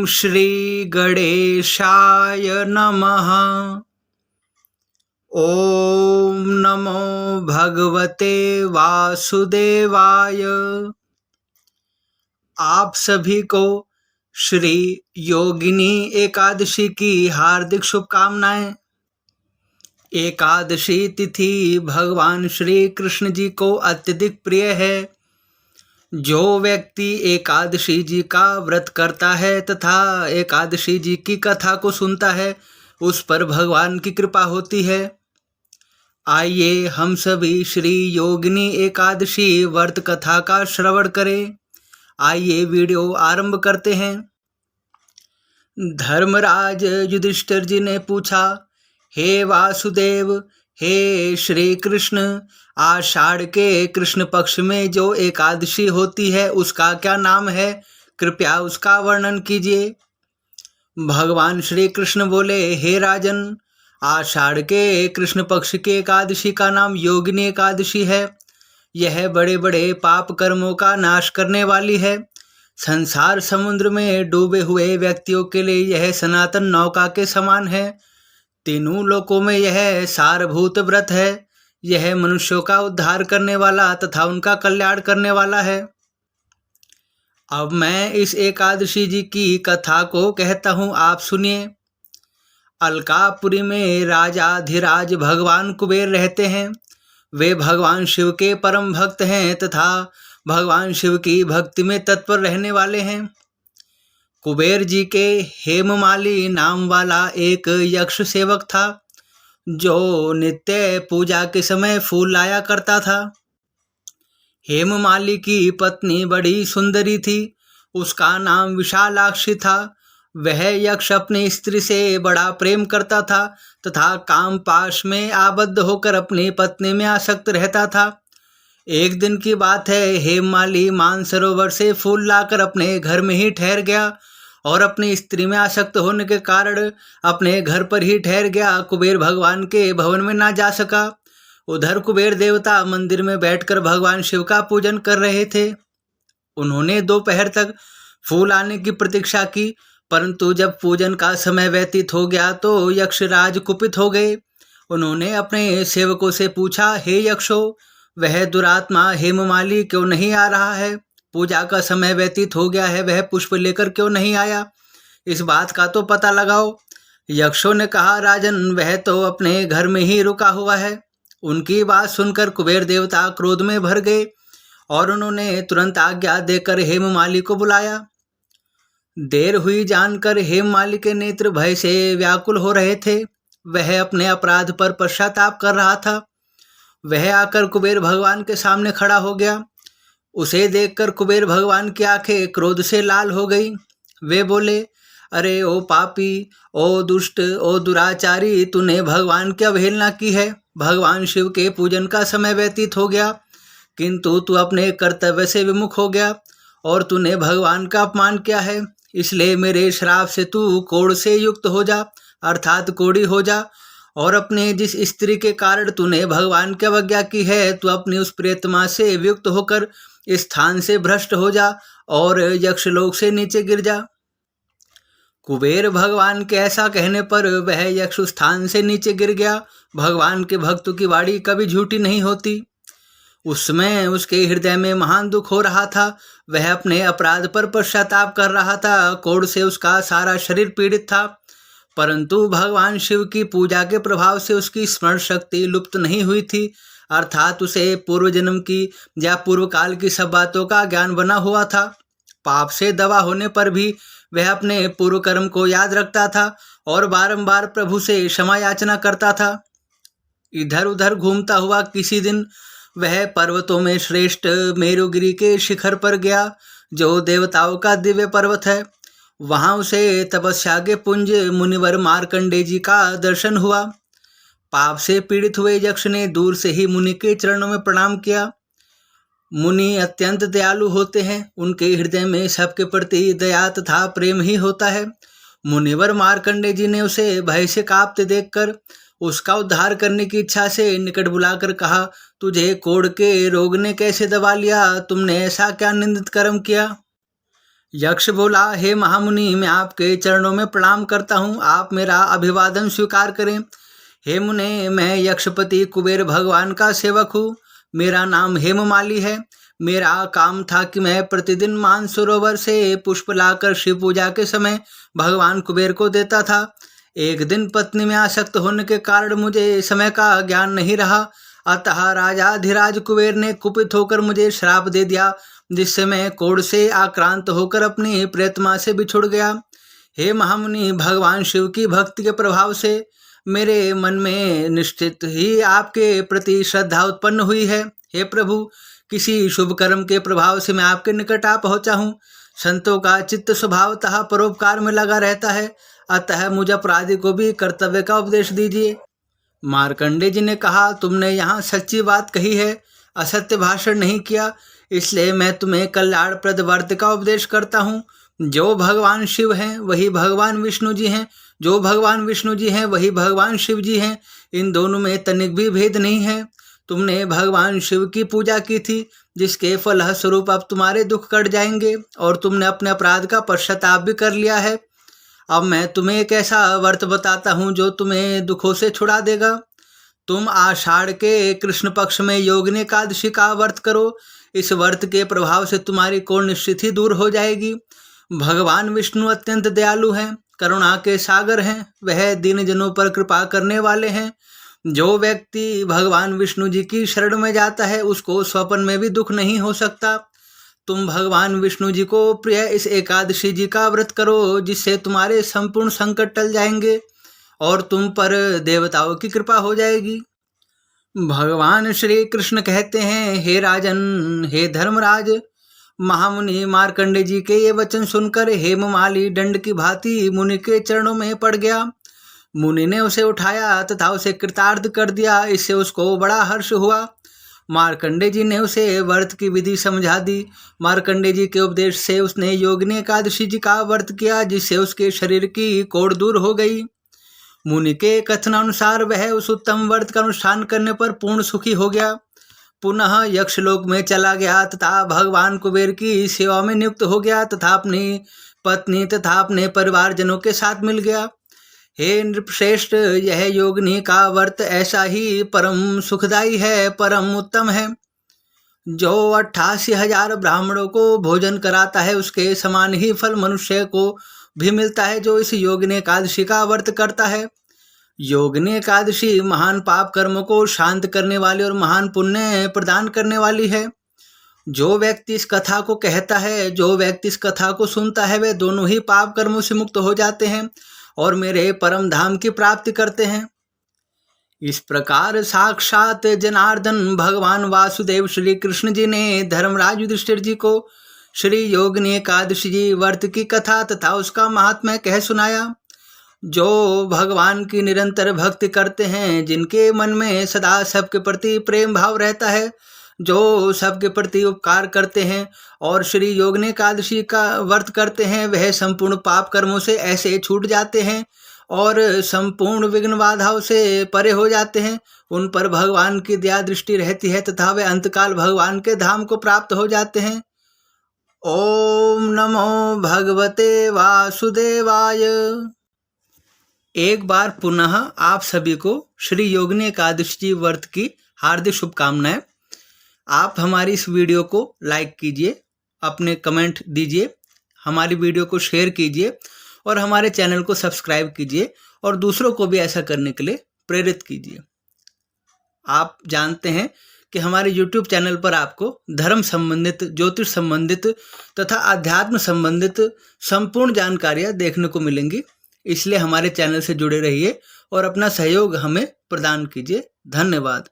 श्री गणेशाय नमः। ओम नमो भगवते वासुदेवाय। आप सभी को श्री योगिनी एकादशी की हार्दिक शुभकामनाएं। एकादशी तिथि भगवान श्री कृष्ण जी को अत्यधिक प्रिय है। जो व्यक्ति एकादशी जी का व्रत करता है तथा एकादशी जी की कथा को सुनता है, उस पर भगवान की कृपा होती है। आइए हम सभी श्री योगिनी एकादशी व्रत कथा का श्रवण करें। आइए वीडियो आरंभ करते हैं। धर्मराज युधिष्ठिर जी ने पूछा, हे वासुदेव, हे श्री कृष्ण, आषाढ़ के कृष्ण पक्ष में जो एकादशी होती है उसका क्या नाम है? कृपया उसका वर्णन कीजिए। भगवान श्री कृष्ण बोले, हे राजन, आषाढ़ के कृष्ण पक्ष की एकादशी का नाम योगिनी एकादशी है। यह बड़े बड़े पाप कर्मों का नाश करने वाली है। संसार समुद्र में डूबे हुए व्यक्तियों के लिए यह सनातन नौका के समान है। तीनों लोकों में यह सारभूत व्रत है। यह मनुष्यों का उद्धार करने वाला तथा उनका कल्याण करने वाला है। अब मैं इस एकादशी जी की कथा को कहता हूँ, आप सुनिए। अलकापुरी में राजाधिराज भगवान कुबेर रहते हैं। वे भगवान शिव के परम भक्त हैं तथा भगवान शिव की भक्ति में तत्पर रहने वाले हैं। कुबेर जी के हेममाली नाम वाला एक यक्ष सेवक था, जो नित्य पूजा के समय फूल लाया करता था। हेममाली की पत्नी बड़ी सुंदरी थी। उसका नाम विशालाक्षी था। वह यक्ष अपनी स्त्री से बड़ा प्रेम करता था तथा काम पाश में आबद्ध होकर अपनी पत्नी में आसक्त रहता था। एक दिन की बात है, हेममाली मानसरोवर से फूल लाकर अपने घर में ही ठहर गया और अपनी स्त्री में आसक्त होने के कारण अपने घर पर ही ठहर गया। कुबेर भगवान के भवन में ना जा सका। उधर कुबेर देवता मंदिर में बैठकर भगवान शिव का पूजन कर रहे थे। उन्होंने दोपहर तक फूल आने की प्रतीक्षा की, परंतु जब पूजन का समय व्यतीत हो गया तो यक्षराज कुपित हो गए। उन्होंने अपने सेवकों से पूछा, हे यक्षो, वह दुरात्मा हेममाली क्यों नहीं आ रहा है? पूजा का समय व्यतीत हो गया है, वह पुष्प लेकर क्यों नहीं आया? इस बात का तो पता लगाओ। यक्षों ने कहा, राजन, वह तो अपने घर में ही रुका हुआ है। उनकी बात सुनकर कुबेर देवता क्रोध में भर गए और उन्होंने तुरंत आज्ञा देकर हेममाली को बुलाया। देर हुई जानकर हेममाली के नेत्र भय से व्याकुल हो रहे थे। वह अपने अपराध पर पश्चाताप कर रहा था। वह आकर कुबेर भगवान के सामने खड़ा हो गया। उसे देखकर कुबेर भगवान की आंखें क्रोध से लाल हो गई। वे बोले, अरे ओ पापी, ओ दुष्ट, ओ दुराचारी, तूने भगवान की अवहेलना की है। भगवान शिव के पूजन का समय व्यतीत हो गया, किंतु तू अपने कर्तव्य से विमुख हो गया और तूने भगवान का अपमान किया है। इसलिए मेरे श्राप से तू कोढ़ से युक्त हो जा, अर्थात कोढ़ी हो जा, और अपने जिस स्त्री के कारण तूने भगवान की अवज्ञा की है, तू अपनी उस प्रियतमा से वियुक्त होकर इस स्थान से भ्रष्ट हो जा और यक्षलोक से नीचे गिर जा। कुबेर भगवान के ऐसा कहने पर वह यक्ष स्थान से नीचे गिर गया। भगवान के भक्तों की वाणी कभी झूठी नहीं होती। उस समय उसके हृदय में महान दुख हो रहा था। वह अपने अपराध पर पश्चाताप कर रहा था। कोढ़ से उसका सारा शरीर पीड़ित था, परंतु भगवान शिव की पूजा के प्रभाव से उसकी स्मरण शक्ति लुप्त नहीं हुई थी, अर्थात उसे पूर्व जन्म की या पूर्व काल की सब बातों का ज्ञान बना हुआ था। पाप से दबा होने पर भी वह अपने पूर्व कर्म को याद रखता था और बारंबार प्रभु से क्षमा याचना करता था। इधर उधर घूमता हुआ किसी दिन वह पर्वतों में श्रेष्ठ मेरुगिरी के शिखर पर गया, जो देवताओं का दिव्य पर्वत है। वहां उसे तपस्या के पुंज मुनिवर मार्कंडे जी का दर्शन हुआ। पाप से पीड़ित हुए यक्ष ने दूर से ही मुनि के चरणों में प्रणाम किया। मुनि अत्यंत दयालु होते हैं। उनके हृदय में सबके प्रति दया तथा प्रेम ही होता है। मुनिवर मार्कंडे जी ने उसे भय से कांपते देखकर उसका उद्धार करने की इच्छा से निकट बुलाकर कहा, तुझे कोढ़ के रोग ने कैसे दबा लिया? तुमने ऐसा क्या निंदित कर्म किया? यक्ष बोला, हे महामुनि, मैं आपके चरणों में प्रणाम करता हूँ, आप मेरा अभिवादन स्वीकार करें। हे मुने, मैं यक्षपति कुबेर भगवान का सेवक हूँ। मेरा नाम हेममाली है। मेरा काम था कि मैं प्रतिदिन मानसरोवर से पुष्प लाकर शिव पूजा के समय भगवान कुबेर को देता था। एक दिन पत्नी में आसक्त होने के कारण मुझे समय का ज्ञान नहीं रहा, अतः राजाधिराज कुबेर ने कुपित होकर मुझे श्राप दे दिया, जिससे मैं कोढ़ से आक्रांत होकर अपनी प्रेतमा से बिछुड़ गया। हे महामुनि, भगवान शिव की भक्ति के प्रभाव से मेरे मन में निश्चित ही आपके प्रति श्रद्धा उत्पन्न हुई है। हे प्रभु, किसी शुभ कर्म के प्रभाव से मैं आपके निकट आ पहुंचा हूँ। संतों का चित्त स्वभावतः परोपकार में लगा रहता है, अतः मुझ अपराधी को भी कर्तव्य का उपदेश दीजिए। मार्कंडे जी ने कहा, तुमने यहाँ सच्ची बात कही है, असत्य भाषण नहीं किया, इसलिए मैं तुम्हें कल्याणप्रद व्रत का उपदेश करता हूँ। जो भगवान शिव हैं वही भगवान विष्णु जी हैं, जो भगवान विष्णु जी हैं वही भगवान शिव जी हैं। इन दोनों में तनिक भी भेद नहीं है। तुमने भगवान शिव की पूजा की थी, जिसके फल स्वरूप अब तुम्हारे दुख कट जाएंगे और तुमने अपने अपराध का पश्चाताप भी कर लिया है। अब मैं तुम्हें एक ऐसा व्रत बताता हूँ जो तुम्हें दुखों से छुड़ा देगा। तुम आषाढ़ के कृष्ण पक्ष में योगिनी एकादशी का व्रत करो। इस व्रत के प्रभाव से तुम्हारी कोढ़ स्थिति दूर हो जाएगी। भगवान विष्णु अत्यंत दयालु हैं, करुणा के सागर हैं, वह दीन जनों पर कृपा करने वाले हैं। जो व्यक्ति भगवान विष्णु जी की शरण में जाता है उसको स्वप्न में भी दुख नहीं हो सकता। तुम भगवान विष्णु जी को प्रिय इस एकादशी जी का व्रत करो, जिससे तुम्हारे संपूर्ण संकट टल जाएंगे और तुम पर देवताओं की कृपा हो जाएगी। भगवान श्री कृष्ण कहते हैं, हे राजन, हे धर्मराज, महामुनि मार्कंडे जी के ये वचन सुनकर हेममाली दंड की भांति मुनि के चरणों में पड़ गया। मुनि ने उसे उठाया तथा उसे कृतार्थ कर दिया, इससे उसको बड़ा हर्ष हुआ। मार्कंडे जी ने उसे व्रत की विधि समझा दी। मार्कंडे जी के उपदेश से उसने योगिनी एकादशी जी का व्रत किया, जिससे उसके शरीर की कोढ़ दूर हो गई। मुनि के कथनानुसार वह उस उत्तम व्रत का अनुष्ठान करने पर पूर्ण सुखी हो गया। पुनः यक्षलोक में चला गया तथा भगवान कुबेर की सेवा में नियुक्त हो गया तथा अपनी पत्नी तथा अपने परिवारजनों के साथ मिल गया। हे नृपश्रेष्ठ, यह योगिनी का व्रत ऐसा ही परम सुखदायी है, परम उत्तम है। जो 88,000 ब्राह्मणों को भोजन कराता है, उसके समान ही फल मनुष्य को भी मिलता है जो इस योगिनी एकादशी का व्रत करता है। योगिनी एकादशी महान पाप कर्मों को शांत करने वाली और महान पुण्य प्रदान करने वाली है। जो व्यक्ति इस कथा को कहता है, जो व्यक्ति इस कथा को सुनता है, वे दोनों ही पाप कर्मों से मुक्त हो जाते हैं और मेरे परम धाम की प्राप्ति करते हैं। इस प्रकार साक्षात जनार्दन भगवान वासुदेव श्री कृष्ण जी ने धर्मराज युधिष्ठिर जी को श्री योगिनी एकादशी जी व्रत की कथा तथा उसका महात्म्य कह सुनाया। जो भगवान की निरंतर भक्ति करते हैं, जिनके मन में सदा सबके प्रति प्रेम भाव रहता है, जो सबके प्रति उपकार करते हैं और श्री योगिनी एकादशी का व्रत करते हैं, वह संपूर्ण पाप कर्मों से ऐसे छूट जाते हैं और संपूर्ण विघ्न बाधाओं से परे हो जाते हैं। उन पर भगवान की दया दृष्टि रहती है तथा वे अंतकाल भगवान के धाम को प्राप्त हो जाते हैं। ओम नमो भगवते वासुदेवाय। एक बार पुनः आप सभी को श्री योगिनी एकादशी व्रत की हार्दिक शुभकामनाएं। आप हमारी इस वीडियो को लाइक कीजिए, अपने कमेंट दीजिए, हमारी वीडियो को शेयर कीजिए और हमारे चैनल को सब्सक्राइब कीजिए और दूसरों को भी ऐसा करने के लिए प्रेरित कीजिए। आप जानते हैं कि हमारे YouTube चैनल पर आपको धर्म संबंधित, ज्योतिष संबंधित तथा अध्यात्म संबंधित संपूर्ण जानकारियाँ देखने को मिलेंगी। इसलिए हमारे चैनल से जुड़े रहिए और अपना सहयोग हमें प्रदान कीजिए। धन्यवाद।